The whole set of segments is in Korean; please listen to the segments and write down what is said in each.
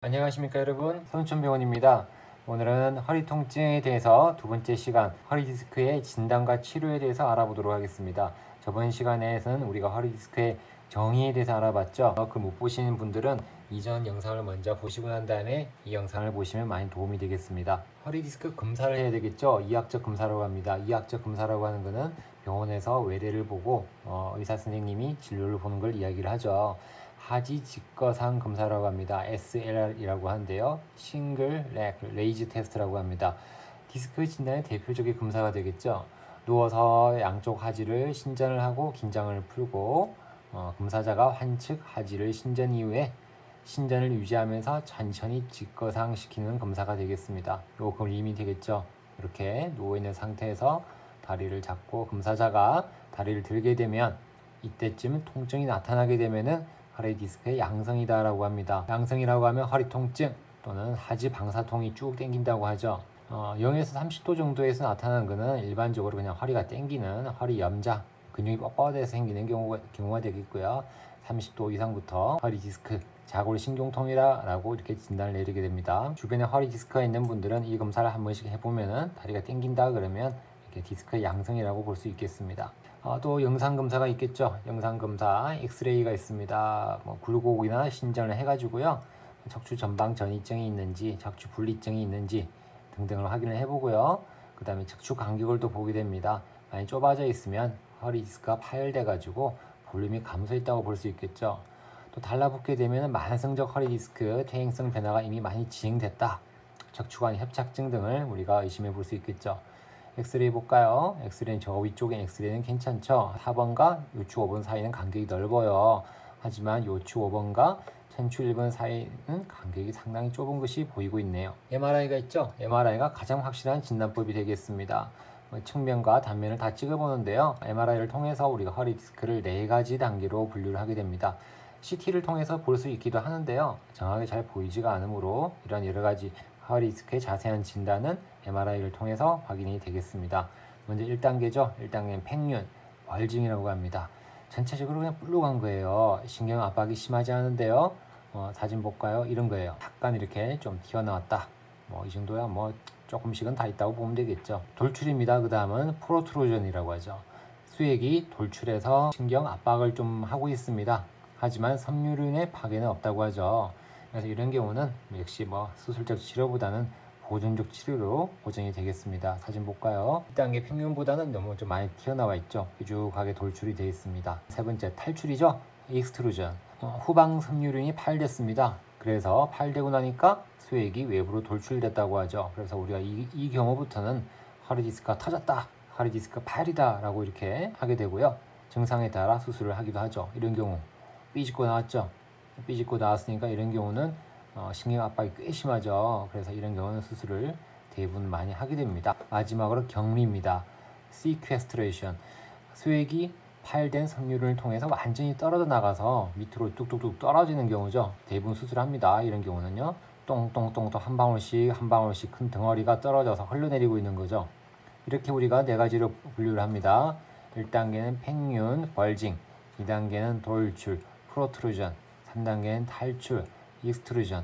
안녕하십니까 여러분, 손춘병원입니다. 오늘은 허리 통증에 대해서 두 번째 시간 허리 디스크의 진단과 치료에 대해서 알아보도록 하겠습니다. 저번 시간에서는 우리가 허리 디스크의 정의에 대해서 알아봤죠. 그걸 못 보시는 분들은 이전 영상을 먼저 보시고 난 다음에 이 영상을 보시면 많이 도움이 되겠습니다. 허리 디스크 검사를 해야 되겠죠. 이학적 검사라고 합니다. 이학적 검사라고 하는 것은 병원에서 외래를 보고 의사 선생님이 진료를 보는 걸 이야기를 하죠. 하지 직거상 검사라고 합니다. SLR이라고 하는데요. 싱글 렉 레이즈 테스트라고 합니다. 디스크 진단의 대표적인 검사가 되겠죠. 누워서 양쪽 하지를 신전을 하고 긴장을 풀고 검사자가 환측 하지를 신전 이후에 신전을 유지하면서 천천히 직거상 시키는 검사가 되겠습니다. 요 그림이 되겠죠. 이렇게 누워있는 상태에서 다리를 잡고 검사자가 다리를 들게 되면 이때쯤 통증이 나타나게 되면은 허리 디스크의 양성이다 라고 합니다. 양성이라고 하면 허리 통증 또는 하지 방사통이 쭉 당긴다고 하죠. 0에서 30도 정도에서 나타나는 것은 일반적으로 그냥 허리가 당기는 허리 염자, 근육이 뻣뻣해서 생기는 경우가 되겠고요. 30도 이상부터 허리 디스크, 자골신경통이라고 이렇게 진단을 내리게 됩니다. 주변에 허리 디스크가 있는 분들은 이 검사를 한 번씩 해보면은 다리가 당긴다 그러면 이렇게 디스크의 양성이라고 볼 수 있겠습니다. 또 영상검사가 있겠죠. 영상검사 엑스레이가 있습니다. 굴곡이나 신전을 해가지고요. 척추 전방 전이증이 있는지 척추 분리증이 있는지 등등을 확인을 해보고요. 그 다음에 척추 간격을 또 보게 됩니다. 많이 좁아져 있으면 허리 디스크가 파열돼 가지고 볼륨이 감소했다고 볼 수 있겠죠. 또 달라붙게 되면 만성적 허리 디스크 퇴행성 변화가 이미 많이 진행됐다. 척추관 협착증 등을 우리가 의심해 볼 수 있겠죠. 엑스레이 볼까요? 엑스레이는 저 위쪽에 엑스레이는 괜찮죠? 4번과 요추 5번 사이는 간격이 넓어요. 하지만 요추 5번과 천추 1번 사이는 간격이 상당히 좁은 것이 보이고 있네요. MRI가 있죠? MRI가 가장 확실한 진단법이 되겠습니다. 측면과 단면을 다 찍어보는데요. MRI를 통해서 우리가 허리 디스크를 4가지 단계로 분류를 하게 됩니다. CT를 통해서 볼 수 있기도 하는데요. 정확하게 잘 보이지가 않으므로 이런 여러가지 허리 디스크의 자세한 진단은 MRI를 통해서 확인이 되겠습니다. 먼저 1단계죠. 1단계는 팽윤, 월증이라고 합니다. 전체적으로 그냥 불룩한 거예요. 신경 압박이 심하지 않은데요. 사진 볼까요? 이런 거예요. 약간 이렇게 좀 튀어나왔다. 이 정도야 조금씩은 다 있다고 보면 되겠죠. 돌출입니다. 그 다음은 프로트루전이라고 하죠. 수액이 돌출해서 신경 압박을 좀 하고 있습니다. 하지만 섬유륜의 파괴는 없다고 하죠. 그래서 이런 경우는 역시 수술적 치료보다는 보존적 치료로 보정이 되겠습니다. 사진 볼까요? 1단계 평균보다는 너무 좀 많이 튀어나와 있죠. 뾰족하게 돌출이 되어 있습니다. 세 번째 탈출이죠. 익스트루전. 후방 섬유륜이 파열됐습니다. 그래서 파열되고 나니까 수액이 외부로 돌출됐다고 하죠. 그래서 우리가 이 경우부터는 허리 디스크가 터졌다, 허리 디스크 파열이다 라고 이렇게 하게 되고요. 증상에 따라 수술을 하기도 하죠. 이런 경우 삐집고 나왔죠. 삐집고 나왔으니까 이런 경우는 신경 압박이 꽤 심하죠. 그래서 이런 경우는 수술을 대부분 많이 하게 됩니다. 마지막으로 격리입니다. sequestration. 수액이 파열된 섬유를 통해서 완전히 떨어져 나가서 밑으로 뚝뚝뚝 떨어지는 경우죠. 대부분 수술합니다. 이런 경우는요. 똥똥똥 또 한 방울씩 한 방울씩 큰 덩어리가 떨어져서 흘러내리고 있는 거죠. 이렇게 우리가 4가지로 분류를 합니다. 1단계는 팽윤, 벌징, 2단계는 돌출, 프로트루전, 3단계는 탈출, 익스트루전,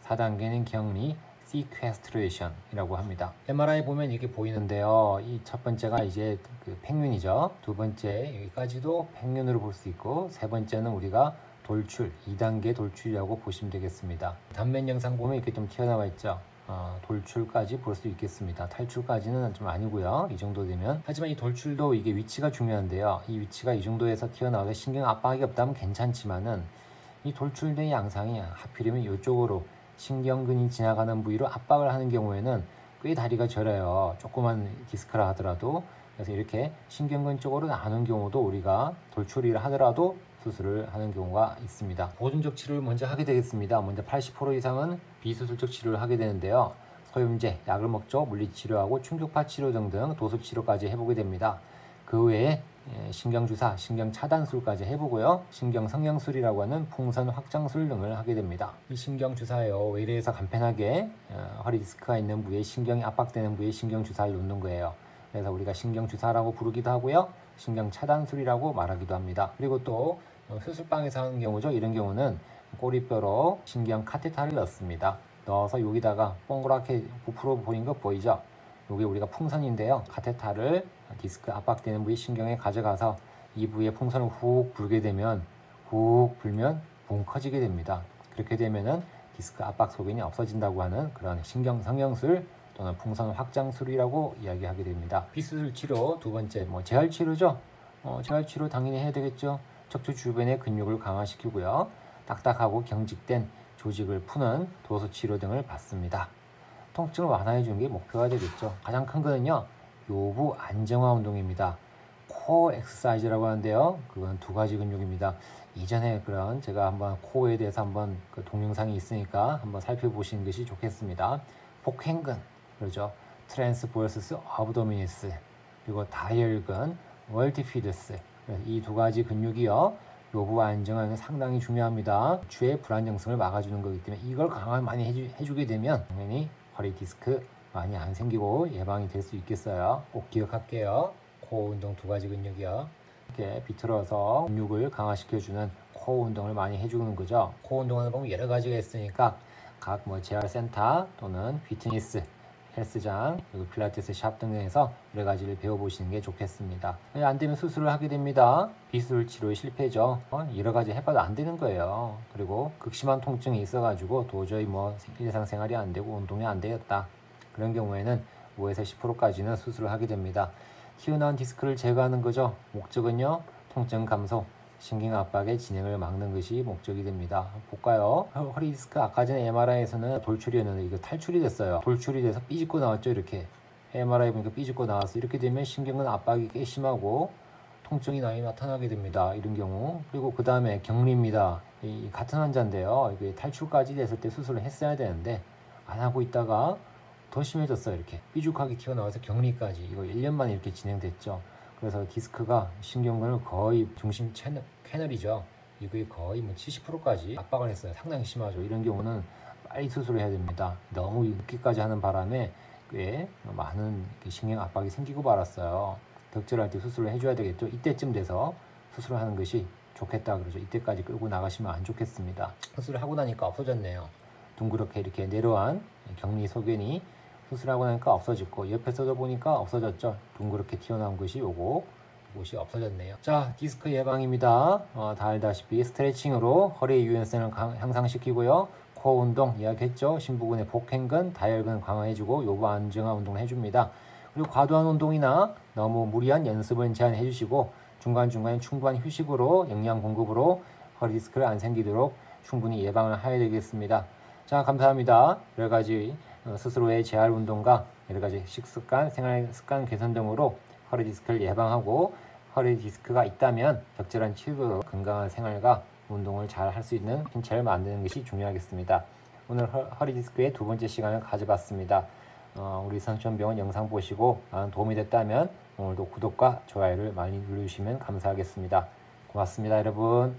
4단계는 격리, sequestration이라고 합니다. MRI 보면 이렇게 보이는데요. 이 첫 번째가 이제 팽윤이죠. 두 번째 여기까지도 팽윤으로 볼 수 있고, 세 번째는 우리가 돌출, 2단계 돌출이라고 보시면 되겠습니다. 단면 영상 보면 이렇게 좀 튀어나와 있죠. 돌출까지 볼 수 있겠습니다. 탈출까지는 좀 아니고요. 이 정도 되면. 하지만 이 돌출도 이게 위치가 중요한데요. 이 위치가 이 정도에서 튀어나와서 신경 압박이 없다면 괜찮지만은 이 돌출된 양상이 하필이면 이쪽으로 신경근이 지나가는 부위로 압박을 하는 경우에는 꽤 다리가 저려요. 조그만 디스크라 하더라도. 그래서 이렇게 신경근 쪽으로 나눈 경우도 우리가 돌출을 하더라도 수술을 하는 경우가 있습니다. 보존적 치료를 먼저 하게 되겠습니다. 먼저 80% 이상은 비수술적 치료를 하게 되는데요. 소염제, 약을 먹죠. 물리치료하고 충격파 치료 등등 도수치료까지 해보게 됩니다. 그 외에 신경주사, 신경차단술까지 해보고요. 신경성형술이라고 하는 풍선 확장술 등을 하게 됩니다. 이 신경주사예요. 외래에서 간편하게 허리 디스크가 있는 부위에 신경이 압박되는 부위에 신경주사를 놓는 거예요. 그래서 우리가 신경주사라고 부르기도 하고요. 신경차단술이라고 말하기도 합니다. 그리고 또 수술방에서 하는 경우죠. 이런 경우는 꼬리뼈로 신경 카테터를 넣습니다. 넣어서 여기다가 동그랗게 부풀어 보이는 거 보이죠? 여기 우리가 풍선인데요. 카테터를 디스크 압박되는 부위 신경에 가져가서 이 부위에 풍선을 훅 불게 되면 훅 불면 붕 커지게 됩니다. 그렇게 되면은 디스크 압박 소견이 없어진다고 하는 그런 신경 성형술 또는 풍선 확장술이라고 이야기하게 됩니다. 비수술 치료 두 번째 재활 치료죠. 재활 치료 당연히 해야 되겠죠. 척추 주변의 근육을 강화시키고요. 딱딱하고 경직된 조직을 푸는 도수 치료 등을 받습니다. 통증을 완화해 주는 게 목표가 되겠죠. 가장 큰 거는요. 요부 안정화 운동입니다. 코어 엑서사이즈라고 하는데요. 그건 두 가지 근육입니다. 이전에 그런 제가 한번 코어에 대해서 한번 그 동영상이 있으니까 한번 살펴보시는 것이 좋겠습니다. 복행근, 그렇죠. 트랜스버스 어브도미니스, 그리고 다이얼근, 월티피드스. 이 두 가지 근육이요. 요부 안정화는 상당히 중요합니다. 추의 불안정성을 막아주는 거기 때문에 이걸 강화 많이 해주게 되면 당연히 허리 디스크 많이 안 생기고 예방이 될 수 있겠어요. 꼭 기억할게요. 코어 운동 두 가지 근육이요. 이렇게 비틀어서 근육을 강화시켜주는 코어 운동을 많이 해주는 거죠. 코어 운동하는 방법이 여러 가지가 있으니까 각 재활센터 또는 피트니스 헬스장, 그리고 필라테스 샵 등에서 여러 가지를 배워보시는 게 좋겠습니다. 안 되면 수술을 하게 됩니다. 비수술 치료의 실패죠. 여러 가지 해봐도 안 되는 거예요. 그리고 극심한 통증이 있어가지고 도저히 일상생활이 안 되고 운동이 안 되었다. 그런 경우에는 5에서 10%까지는 수술을 하게 됩니다. 튀어나온 디스크를 제거하는 거죠. 목적은요, 통증 감소, 신경 압박의 진행을 막는 것이 목적이 됩니다. 볼까요? 허리 디스크 아까 전에 MRI에서는 돌출이었는데 이거 탈출이 됐어요. 돌출이 돼서 삐집고 나왔죠. 이렇게 MRI 보니까 삐집고 나왔어. 이렇게 되면 신경은 압박이 꽤 심하고 통증이 많이 나타나게 됩니다. 이런 경우. 그리고 그 다음에 격리입니다. 이 같은 환자인데요. 이게 탈출까지 됐을 때 수술을 했어야 되는데 안 하고 있다가 더 심해졌어요. 이렇게 삐죽하게 튀어나와서 격리까지 이거 1년 만에 이렇게 진행됐죠. 그래서 디스크가 신경근을 거의 중심 캐널이죠. 이거에 거의 70%까지 압박을 했어요. 상당히 심하죠. 이런 경우는 빨리 수술을 해야 됩니다. 너무 늦게까지 하는 바람에 꽤 많은 신경 압박이 생기고 말았어요. 덕질할 때 수술을 해줘야 되겠죠. 이때쯤 돼서 수술을 하는 것이 좋겠다 그러죠. 이때까지 끌고 나가시면 안 좋겠습니다. 수술을 하고 나니까 없어졌네요. 둥그렇게 이렇게 내려간 격리 소견이 수술하고 나니까 없어졌고 옆에서도 보니까 없어졌죠. 둥그렇게 튀어나온 것이 이것이 없어졌네요. 자, 디스크 예방입니다. 다 알다시피 스트레칭으로 허리의 유연성을 향상시키고요. 코어 운동 이야기했죠. 심부근의 복행근, 다혈근 강화해주고 요부 안정화 운동을 해줍니다. 그리고 과도한 운동이나 너무 무리한 연습은 제한해 주시고 중간중간에 충분한 휴식으로 영양 공급으로 허리 디스크를 안 생기도록 충분히 예방을 해야 되겠습니다. 자, 감사합니다. 여러 가지 스스로의 재활 운동과 여러 가지 식습관, 생활 습관 개선 등으로 허리 디스크를 예방하고 허리 디스크가 있다면 적절한 치료로 건강한 생활과 운동을 잘 할 수 있는 신체를 만드는 것이 중요하겠습니다. 오늘 허리 디스크의 두 번째 시간을 가져봤습니다. 우리 선천병원 영상 보시고 도움이 됐다면 오늘도 구독과 좋아요를 많이 눌러주시면 감사하겠습니다. 고맙습니다, 여러분.